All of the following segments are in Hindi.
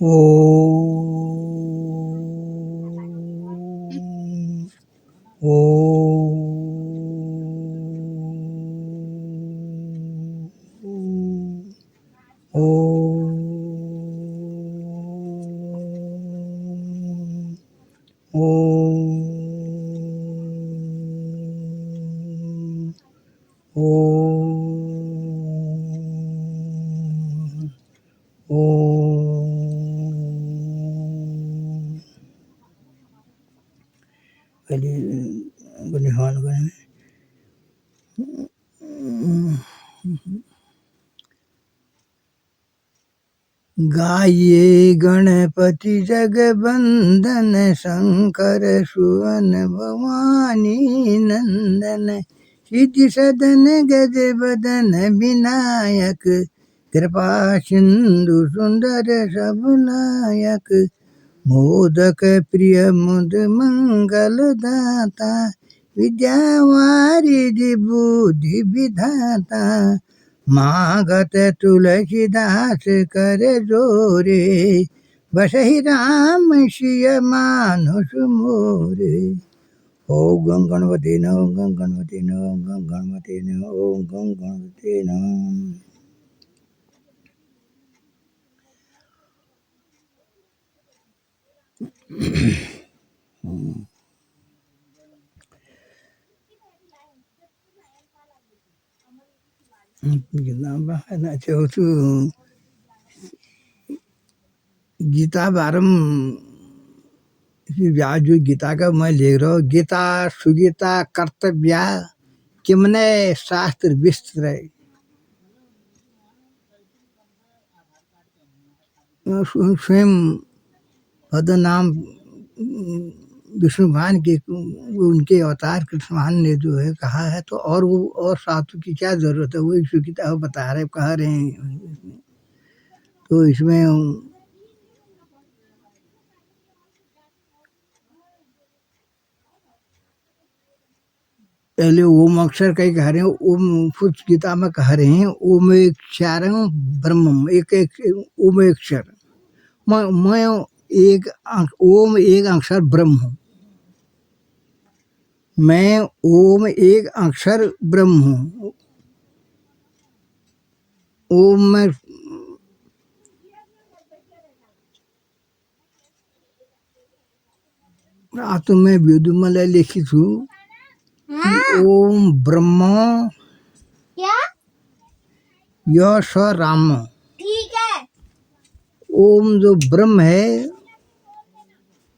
ओम गाये गणपति जगबंदन शंकर सुवन भवानी नंदन सिद्धि सदन गज बदन विनायक कृपा सिंधु सुंदर सब नायक मोदक प्रिय मुद मंगल दाता विद्यावारिधि बुद्धि विधाता मागत तुलसीदास कर जोरे बसहि राम सिय मानुष मोरे। ओम गं गणपति नमः ओम गं गणपति नमः ओम गं गणपति नमः ओम गं गणपति नमः। गीता बारम व्यास जो गीता का मैं लिख रहा हूँ गीता सुगीता कर्तव्या किमने शास्त्र विस्तृत स्वयं पद नाम विष्णु भगवान के उनके अवतार कृष्ण भगवान ने जो है कहा है तो और वो और शास्त्र की क्या जरूरत है वही सुगीता बता रहे कह रहे हैं। तो इसमें पहले ओम अक्षर कई कह रहे हैं ओम कुछ गीता में कह रहे हैं ओम एक क्षरम ब्रह्म एक ओम एक अक्षर मैं एक ओम एक अक्षर ब्रह्म हूँ मैं ओम एक अक्षर ब्रह्म हूँ ओम में तो मैं वेदुमल लिखित हूँ ओम ब्रह्म क्या यह स राम। ठीक है। ओम जो ब्रह्म है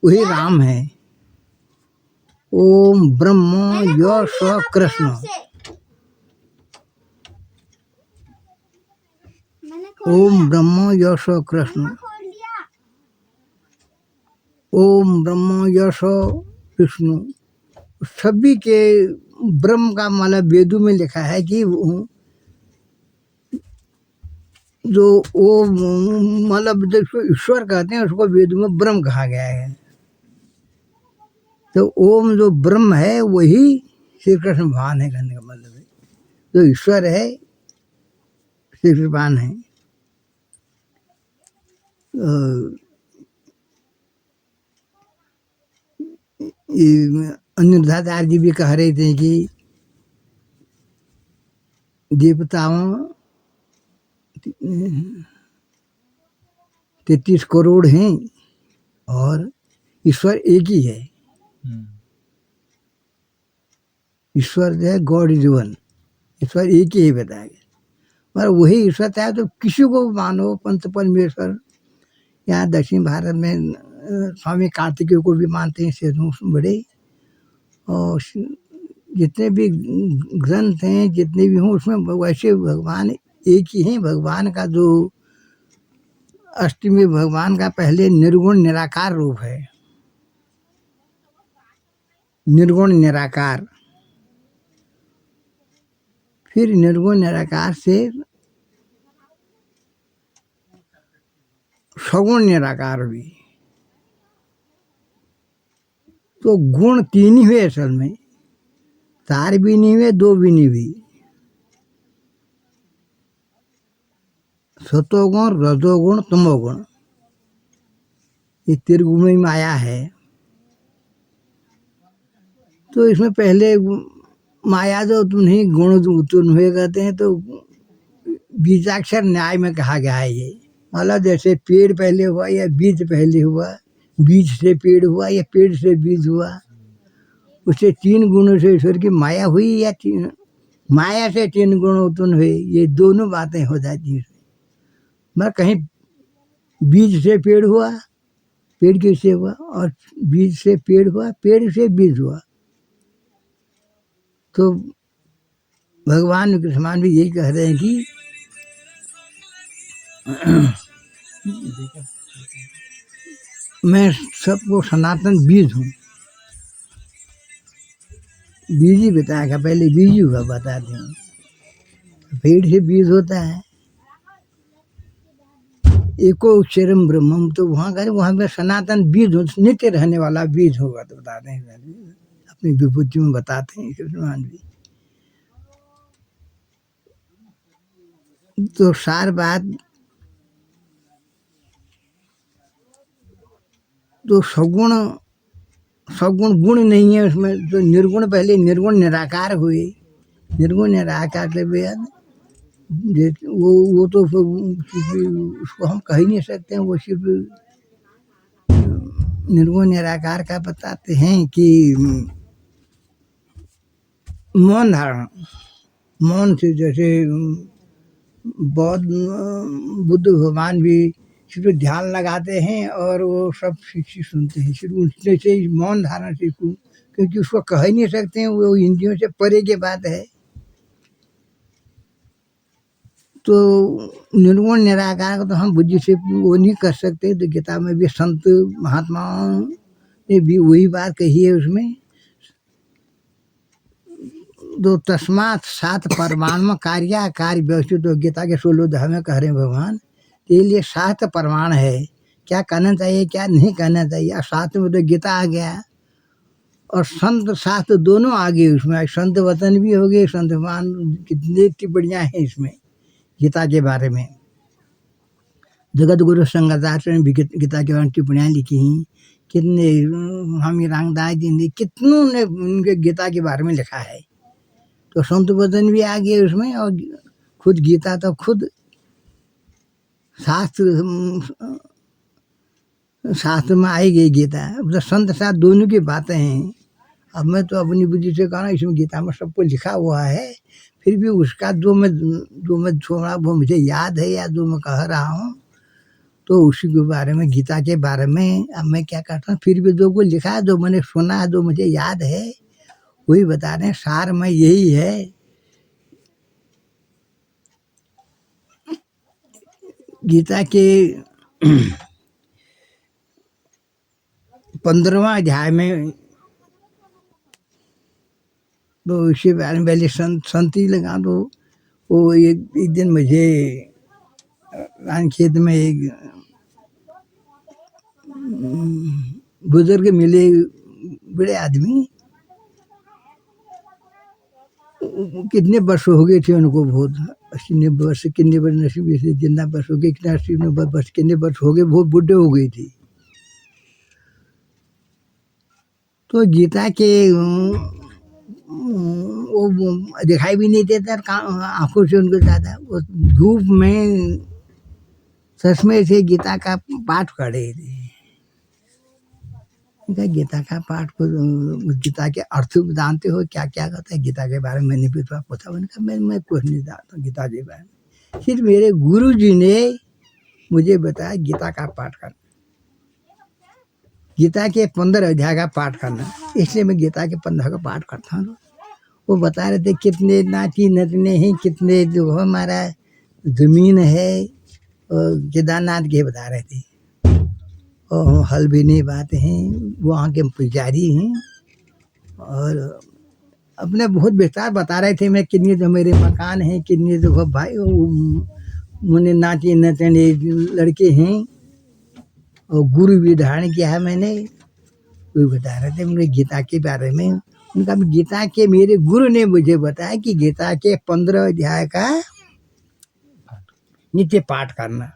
वही राम है। ओम ब्रह्म यह स कृष्ण। ओम ब्रह्म यह स कृष्ण। ओम ब्रह्म यह स विष्णु। सभी के ब्रह्म का मतलब वेदों में लिखा है कि जो वो मतलब जिसको ईश्वर कहते हैं उसको वेद में ब्रह्म कहा गया है। तो ओम जो ब्रह्म है वही श्री कृष्ण भगवान है कहने का मतलब है जो ईश्वर है श्री कृष्ण भगवान है। अनिरुद्धाचार्य जी भी कह रहे थे कि देवताओं 33 करोड़ हैं और ईश्वर एक ही है। ईश्वर जो है गॉड इज वन ईश्वर एक ही बताया गया पर वही ईश्वर चाहे तो किसी को मानो पंत परमेश्वर। यहाँ दक्षिण भारत में स्वामी कार्तिकेय को भी मानते हैं सेठों बड़े और जितने भी ग्रंथ हैं जितने भी हों उसमें वैसे भगवान एक ही हैं। भगवान का जो अष्टमी भगवान का पहले निर्गुण निराकार रूप है निर्गुण निराकार फिर निर्गुण निराकार से सगुण निराकार हुई। तो गुण 3 ही हुए असल में 4 भी नहीं हुए 2 भी नहीं हुई। सतोगुण रजोगुण तमोगुण ये त्रिगुणी माया है। तो इसमें पहले माया जो तुम्हें गुण उत्पन्न हुए कहते हैं, तो बीजाक्षर न्याय में कहा गया है ये। मतलब जैसे पेड़ पहले हुआ या बीज पहले हुआ, बीज से पेड़ हुआ या पेड़ से बीज हुआ, उससे 3 गुणों से ईश्वर की माया हुई या माया से 3 गुण उत्पन्न हुए, ये दोनों बातें हो जाती हैं। मैं कहीं बीज से पेड़ हुआ, पेड़ किससे हुआ, और बीज से पेड़ हुआ, पेड़ से बीज हुआ। तो भगवान के समान भी यही कह रहे हैं कि मैं सबको सनातन बीज हूँ। बीज ही बताएगा, पहले बीज ही हुआ बताते हैं। पेड़ से बीज होता है। एको अक्षरम ब्रह्मम, तो वहाँ का वहाँ पे सनातन बीज हो, नित्य रहने वाला बीज होगा, तो बताते हैं अपनी विभूति में बताते हैं कृष्ण भी। तो सार बात तो सगुण गुण नहीं है उसमें, तो निर्गुण पहले निर्गुण निराकार हुए। निर्गुण निराकार के बाद वो तो उसको हम कह ही नहीं सकते हैं। वो सिर्फ निर्गुण निराकार का बताते हैं कि मौन धारण, मौन से जैसे बुद्ध भगवान भी सिर्फ ध्यान लगाते हैं और वो सब शिक्षित सुनते हैं, सिर्फ उसने से मौन धारण सीखूं, क्योंकि उसको कह ही नहीं सकते हैं, वो इंद्रियों से परे की बात है। तो निर्गुण निराकार को तो हम बुद्धि से वो नहीं कर सकते। तो गीता में भी संत महात्माओं ने भी वही बात कही है उसमें। तो तस्मात् सात परमाणु कार्य कार्य व्यवस्थित, तो गीता के 16 अध्याय में कह रहे हैं भगवान, के लिए 7 प्रमाण है, क्या कहना चाहिए क्या नहीं कहना चाहिए। और 7 में तो गीता आ गया और संत शास्त्र दोनों आ गए उसमें। संत वचन भी हो गए, संत भगवान कितने टिप्पणियाँ हैं इसमें गीता के बारे में। जगत गुरु संगताचार्य ने भी गीता के बारे में टिप्पणियाँ लिखी हैं। कितने स्वामी रामदास जी ने, कितनों ने उनके गीता के बारे में लिखा है। तो संत वचन भी आ गए उसमें, और खुद गीता तो खुद शास्त्र में आई गई गीता। मतलब संत शास्त्र दोनों की बातें हैं। अब मैं तो अपनी बुद्धि से कह रहा हूँ, इसमें गीता में सबको लिखा हुआ है। फिर भी उसका जो मैं छोड़ा वो मुझे याद है या जो मैं कह रहा हूँ, तो उसी के बारे में, गीता के बारे में अब मैं क्या करता हूँ, फिर भी जो को लिखा है, जो मैंने सुना है, जो मुझे याद है, वही बता रहे हैं। सार में यही है। गीता के 15वां अध्याय में तो इसी बारे में पहले संत ही लगा। तो वो एक दिन मुझे रान खेत में एक बुजुर्ग मिले, बड़े आदमी, कितने वर्ष हो गए थे उनको, बहुत 80 वर्ष, कितने वर्ष नसीब से जितना वर्ष हो गए, कितना 80 वर्ष, कितने वर्ष हो गए, बहुत बुढ़े हो गई थी। तो गीता के वो दिखाई भी नहीं देता आंखों से उनको ज़्यादा। वो धूप में चश्मे से गीता का पाठ कर रहे थे। गीता का पाठ को, गीता के अर्थ जानते हो क्या क्या कहता है गीता के बारे में? मैंने भी थोड़ा पूछा, मैंने कहा मैं कुछ नहीं जानता गीता के बारे में। सिर्फ मेरे गुरु जी ने मुझे बताया गीता का पाठ करना, गीता के 15 अध्याय का पाठ करना। इसलिए मैं गीता के 15 का पाठ करता हूँ। वो बता रहे थे कितने नाती नतने हैं, कितने जो हमारा जमीन है, और केदारनाथ के बता रहे थे। और हल भी नहीं बात हैं, वहाँ के पुजारी हैं, और अपने बहुत विस्तार बता रहे थे। मैं कितने जो मेरे मकान हैं, कितने जो भाई मुझे नाती नतने लड़के हैं, और गुरु भी धारण किया है मैंने। वो बता रहे थे मुझे गीता के बारे में। उनका गीता के मेरे गुरु ने मुझे बताया कि गीता के 15 अध्याय का नित्य पाठ करना।